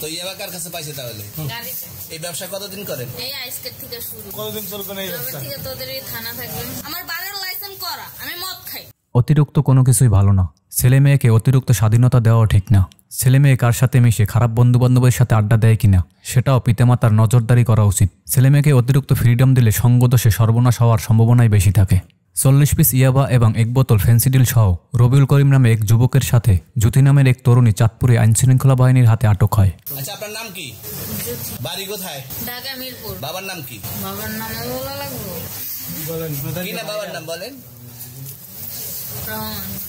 তো ইয়াবা কার কাছে পাইছে তাহলে? গাড়িতে। এই ব্যবসা কতদিন করেন? এই আজকের থেকে শুরু। কতদিন চলবে না এই ব্যবসা? থেকে তোদের এই থানা থাকবে। আমার বাড়ির লাইসেন্স করা, আমি মদ খাই। অতিরিক্ত কোনো কিছুই ভালো না। ছেলে মেয়েকে অতিরিক্ত স্বাধীনতা দেওয়া ঠিক না। ছেলে মেয়ে কার সাথে মিশে খারাপ বন্ধু বান্ধবের সাথে আড্ডা দেয় কিনা সেটাও পিতামাতার নজরদারি করা উচিত। ছেলে মেয়েকে অতিরিক্ত ফ্রিডম দিলে সঙ্গদোষে সর্বনাশ হওয়ার সম্ভাবনাই বেশি থাকে। 40 পিস ইয়াবা এবং 1 বোতল ফেন্সিডিল সহ রবিউল করিম নামে এক যুবকের সাথে জ্যোতি নামের এক তরুণী চাঁদপুরে আইনশৃঙ্খলা বাহিনীর হাতে আটক হয়। আচ্ছা, আপনার নাম কি? বাড়ি কোথায়? ঢাকা মিরপুর। বাবার নাম কি? বাবার নাম বলা লাগবে? কি না বাবার নাম বলেন?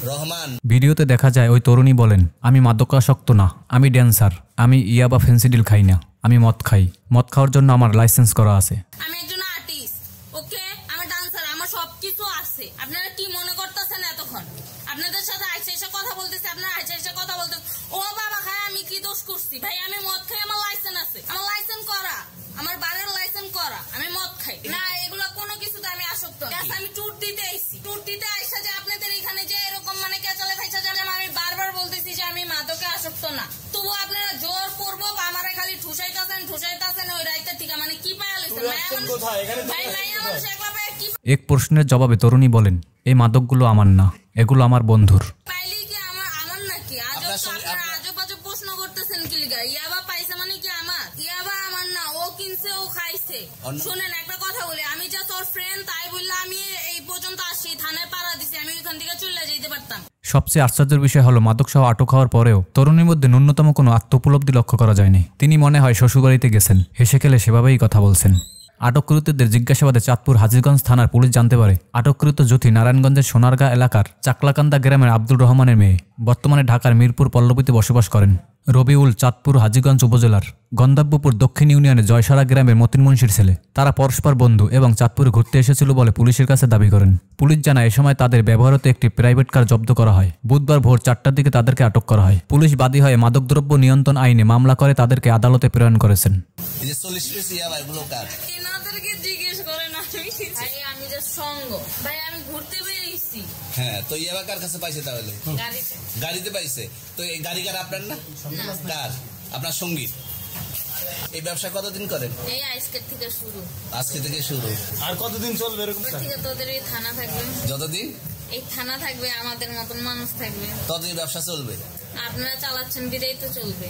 রহমান। ভিডিওতে দেখা যায় ওই তরুণী বলেন, আমি মাদকাসক্ত না, আমি ড্যান্সার, আমি ইয়াবা ফেন্সিডিল খাই না, আমি মদ খাই। মদ খাওয়ার জন্য আমার লাইসেন্স করা আছে। আমি একজন আর্টিস্ট, ওকে, আমি ডান্সার, আমার সবকিছু আছে। আপনারা কি মনে করতেছেন এতক্ষণ? আপনাদের সাথে আইসা এসে কথা বলতেছি, আপনারা আইসা এসে কথা বলতেছেন। ও বাবা খায়, আমি কি দোষ করছি? ভাই আমি মদ খাই, আমার লাইসেন্স আছে, আমার লাইসেন্স করা, আমার বাড়ির লাইসেন্স করা, আমি মদ খাই না। এগুলো কোনো কিছুতে আমি আসক্ত না। আমি ট্যুর দিতে আইছি, ট্যুর দিতে আইসা যে আপনাদের এখানে যে এরকম মানে কেচালে ভাইসা যাবে, আমি বারবার বলতেছি যে আমি মাদকে আসক্ত না, তবু আপনারা জোর করবো আমারে খালি ঠুসাইতাছেন ওই রাইতে থেকে। মানে কি পায়া লইছেন? ভাই মাইয়া মানুষ একলা পায় কি? এক প্রশ্নের জবাবে তরুণী বলেন, এই মাদকগুলো আমার না, এগুলো আমার বন্ধুর। পাইলি কি আমার নাকি? আজব আজব প্রশ্ন করতেছেন কি লিগা? ইয়াবা পাইছে মানে কি আমার? ইয়াবা আমার না, ও কিনছে, ও খাইছে। শুনেন একটা কথা বলি, আমি যা তোর ফ্রেন্ড তাই বললে আমি এই পর্যন্ত আসি, থানায় পাড়া দিছি, আমি ওইখান থেকে চলে যেতে পারতাম। সবচেয়ে আশ্চর্যের বিষয় হলো মাদক সহ আটক হওয়ার পরেও তরুণীর মধ্যে ন্যূনতম কোনো আত্মোপলব্ধি লক্ষ্য করা যায়নি। তিনি মনে হয় শ্বশুরবাড়িতে গেছেন, হেসে খেলে সেভাবেই কথা বলছেন। আটককৃতদের জিজ্ঞাসাবাদে চাঁদপুর হাজীগঞ্জ থানার পুলিশ জানতে পারে আটককৃত জ্যোতি নারায়ণগঞ্জের সোনারগাঁ এলাকার চাকলাকান্দা গ্রামের আব্দুর রহমানের মেয়ে, বর্তমানে ঢাকার মিরপুর পল্লবীতে বসবাস করেন। রবিউল চাঁদপুর হাজীগঞ্জ উপজেলার গন্দাব্যপুর দক্ষিণ ইউনিয়নে জয়সারা গ্রামের মতিন মুন্সির ছেলে। তারা পরস্পর বন্ধু এবং চাঁদপুরে ঘুরতে এসেছিল বলে পুলিশের কাছে দাবি করেন। পুলিশ জানায় এ সময় তাদের ব্যবহৃত একটি প্রাইভেট কার জব্দ করা হয়। বুধবার ভোর 4টার দিকে তাদেরকে আটক করা হয়। পুলিশ বাদী হয়ে মাদকদ্রব্য নিয়ন্ত্রণ আইনে মামলা করে তাদেরকে আদালতে প্রেরণ করেছেন। জিজ্ঞেস করেন আমি যে সঙ্গ ভাই, আমি ঘুরতে বেরিয়েছি। হ্যাঁ, তো ইয়াবা কার কাছে পাইছে তাহলে? গাড়িতে। গাড়িতে পাইছে। তো এই গাড়ি কার আপনার না? কার? আপনার সঙ্গী। এই ব্যবসা কতদিন করেন? এই আজকের থেকে শুরু। আজকে থেকে শুরু। আর কতদিন চলবে এরকম? থেকে তোদের এই থানা থাকবে। যতদিন এই থানা থাকবে, আমাদের মতন মানুষ থাকবে, ততদিন ব্যবসা চলবে। আপনারা চালাচ্ছেন বিদায় তো চলবে।